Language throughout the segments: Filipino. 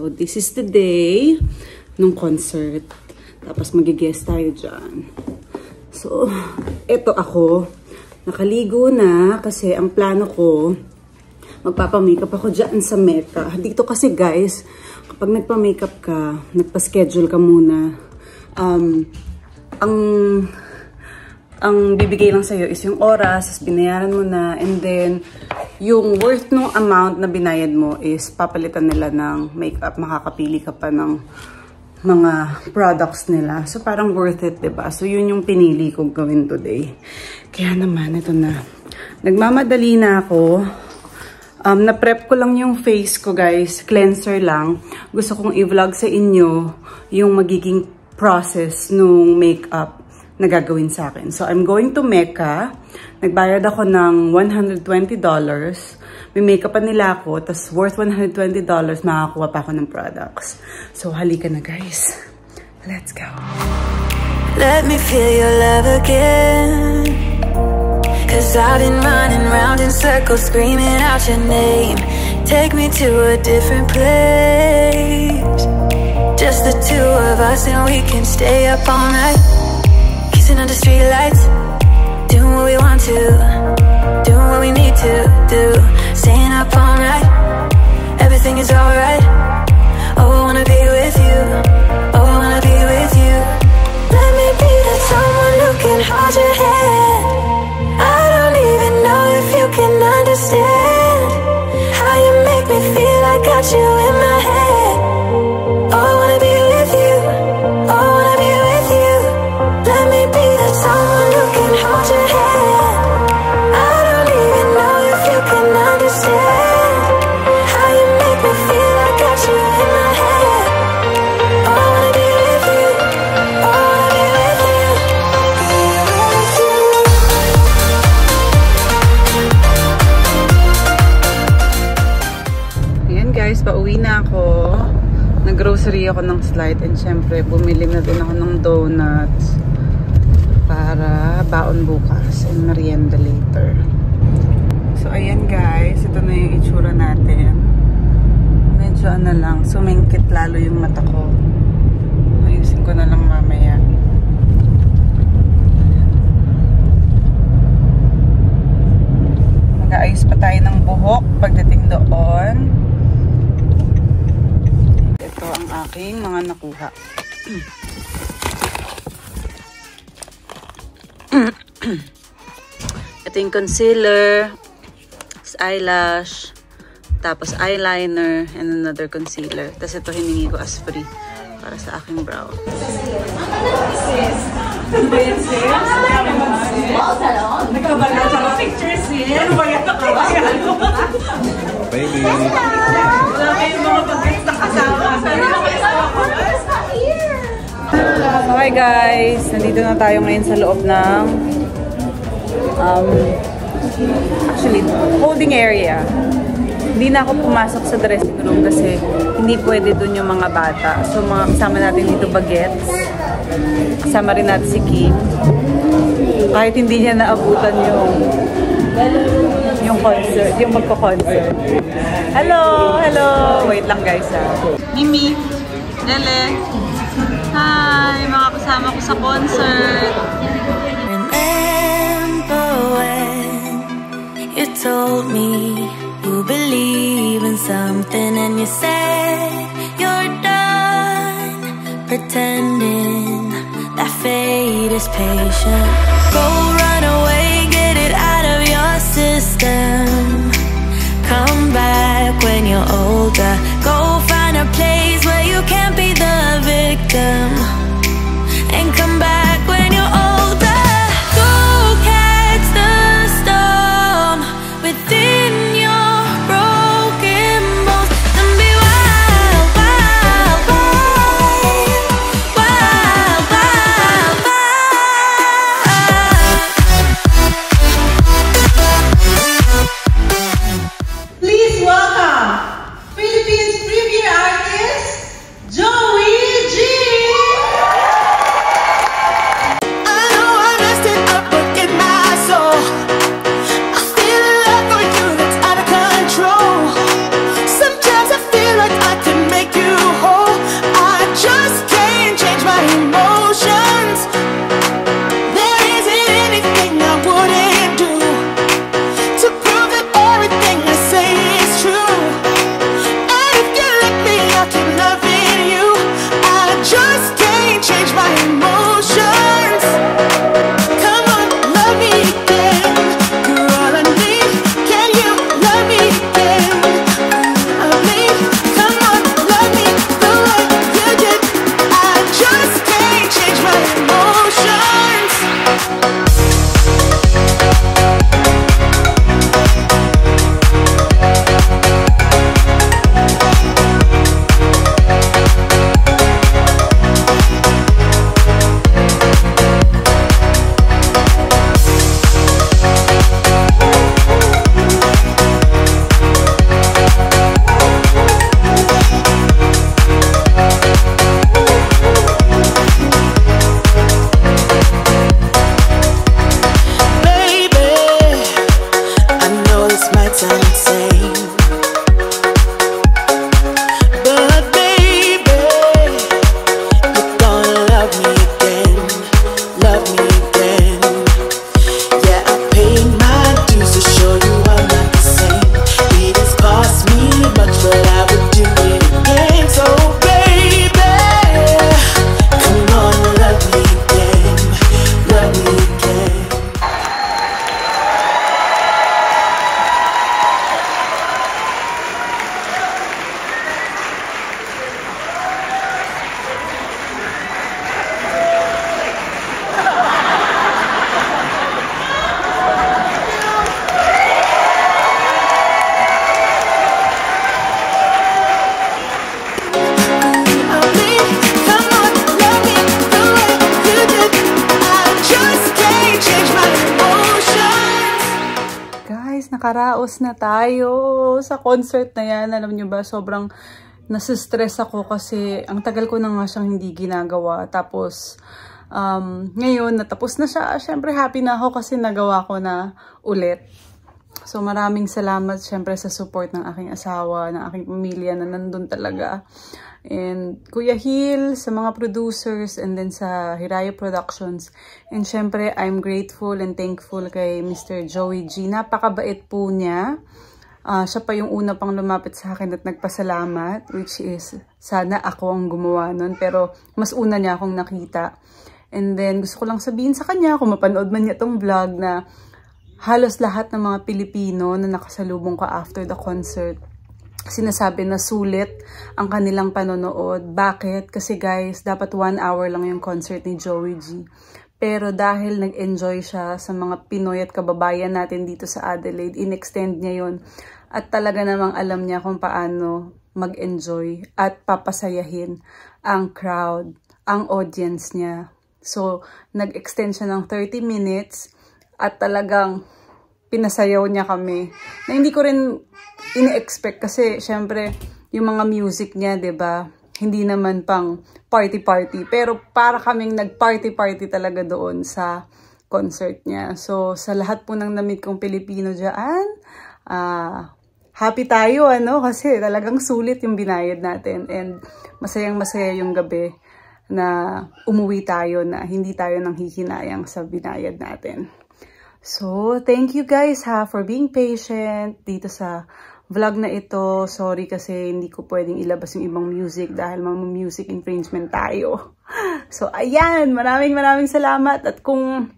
So, this is the day ng concert. Tapos mag-guest tayo dyan. So, eto ako. Nakaligo na kasi ang plano ko, magpapamakeup ako dyan sa Mecca. Dito kasi guys, kapag nagpa-makeup ka, nagpa-schedule ka muna, ang bibigay lang sa'yo is yung oras, binayaran mo na, and then, yung worth ng amount na binayad mo is papalitan nila ng makeup. Makakapili ka pa ng mga products nila. So, parang worth it, diba? So, yun yung pinili kong gawin today. Kaya naman, ito na. Nagmamadali na ako. Na-prep ko lang yung face ko, guys. Cleanser lang. Gusto kong i-vlog sa inyo yung magiging process nung makeup na gagawin sa akin. So, I'm going to Mecca. Nagbayad ako ng $120. May makeup pa nila ako, tas worth $120, makakuha pa ako ng products. So, halika na guys. Let's go. Let me feel your love again, 'cause I've been running round in circles, screaming out your name. Take me to a different place, just the two of us, and we can stay up all night, under streetlights, doing what we want to, doing what we need to do, staying up all night, everything is alright. Oh, I wanna be with you, oh, I wanna be with you. Let me be that someone who can hold your hand. I don't even know if you can understand how you make me feel. I got you in my head. Oh, I wanna be with you, oh, I wanna be with you. Let me be that someone who can hold your hand. I don't even know if you can understand how you make me feel. I got you in my head. Oh, I wanna be with you, oh, I wanna be with you. Ayan guys, pauwi na ako. Nag-grocery ako ng Slide, and syempre bumili na din ako ng donuts para baon bukas and merienda later. So ayan guys, ito na yung itsura natin. Medyo ano lang, sumingkit lalo yung mata ko. Ayusin ko na lang mamaya. Mag-aayos pa tayo ng buhok pagdating doon. Ito ang aking mga nakuha. Ito yung concealer, eyelash, tapos eyeliner, and another concealer. Tapos ito hiningi ko as free para sa aking brow. Baby! Okay guys, nandito na tayo ngayon sa loob ng actually, holding area. Hindi na ako pumasok sa dressing room kasi hindi pwede dun yung mga bata. So, mga kasama natin dito bagets. Kasama rin natin si Kim. Kahit hindi niya naabutan yung concert, yung magko-concert. Hello! Hello! Wait lang guys ha. Mimi! Lele! Hi! Mga kasama ko sa concert! You told me you believe in something, and you said you're done pretending that fate is patient. Go run away, get it out of your system. Come back when you're older. Go find a place where you can't be the victim, and come back when you're older. Go catch the storm within your broken bones, and be wild, wild, wild, wild, wild, wild. Please welcome Philippines premier artist, Joey G! nakaraos na tayo sa concert na yan. Alam nyo ba, sobrang nasistress ako kasi ang tagal ko na nga siyang hindi ginagawa. Tapos, ngayon, natapos na siya. Siyempre, happy na ako kasi nagawa ko na ulit. So, maraming salamat siyempre sa support ng aking asawa, ng aking pamilya na nandun talaga. And Kuya Hill, sa mga producers, and then sa Hiraya Productions. And syempre, I'm grateful and thankful kay Mr. Joey G. Napakabait po niya. Siya pa yung una pang lumapit sa akin at nagpasalamat, which is, sana ako ang gumawa nun. Pero, mas una niya akong nakita. And then, gusto ko lang sabihin sa kanya, kung mapanood man niya tong vlog, na halos lahat ng mga Pilipino na nakasalubong ko after the concert, sinasabi na sulit ang kanilang panonood. Bakit? Kasi guys, dapat 1 hour lang yung concert ni Joey G. Pero dahil nag-enjoy siya sa mga Pinoy at kababayan natin dito sa Adelaide, in-extend niya yun. At talaga namang alam niya kung paano mag-enjoy at papasayahin ang crowd, ang audience niya. So, nag-extend siya ng 30 minutes at talagang pinasayaw niya kami. Na hindi ko rin ini-expect kasi syempre yung mga music niya, 'di ba? Hindi naman pang party-party, pero para kaming nag-party-party talaga doon sa concert niya. So sa lahat po ng na-meet kong Pilipino diyan, happy tayo kasi talagang sulit yung binayad natin and masayang-masaya yung gabi na umuwi tayo na hindi tayo nang hihinayang sa binayad natin. So, thank you guys for being patient dito sa vlog na ito. Sorry kasi hindi ko pwedeng ilabas yung ibang music dahil mga music infringement tayo. So, ayan. Maraming salamat. At kung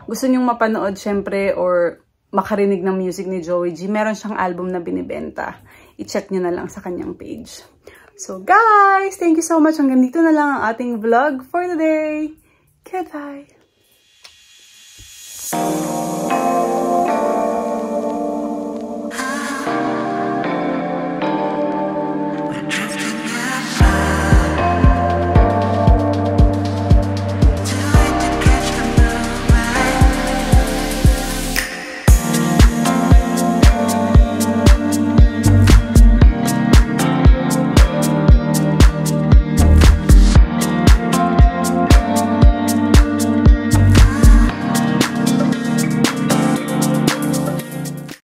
gusto nyong mapanood syempre or makarinig ng music ni Joey G, meron siyang album na binibenta. I-check nyo na lang sa kanyang page. So, guys, thank you so much. Hanggang dito na lang ang ating vlog for today. Goodbye!